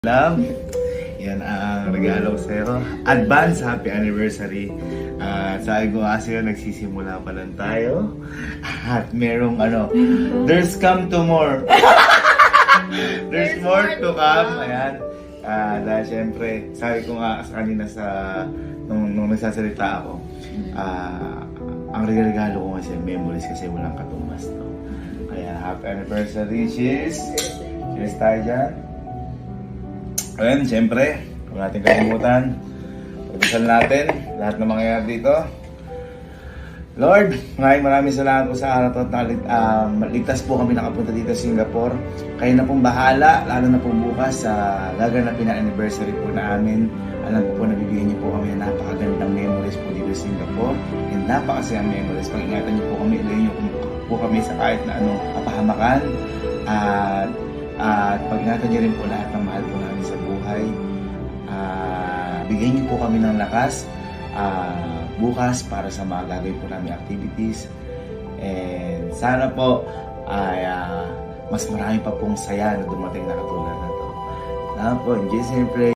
Love, yan ang regalo ko sa'yo. Advance happy anniversary. Sabi ko kasi nagsisimula pa lang tayo. At merong there's come to more. There's more to come. Ayan. Dahil syempre, sabi ko nga kanina nung nagsasalita ako, ang regalo ko kasi memories kasi walang katumbas. No? Kaya happy anniversary. Cheers! Cheers tayo dyan. Ayan, siyempre, huwag natin kalimutan. Pagdasal natin, lahat ng mangyayari dito. Lord, maraming salamat po sa araw to at ligtas po kami nakapunta dito sa Singapore. Kayo na pong bahala, lalo na po bukas sa gaganapin na anniversary po namin. Alam ko po nabibigyan niyo po kami ng napakagandang memories po dito sa Singapore. And napakasayang memories. Pag-ingatan niyo po kami, ilayin niyo po kami sa kahit na anong kapahamakan. At pag-ingatan niyo rin po lahat ng mahal po namin sa buhay. Bigyan niyo po kami ng lakas bukas para sa mga gagawin po namin activities. And sana po ay mas marami pa pong saya na dumating na katulad na to. Salamat po, enjoy siyempre.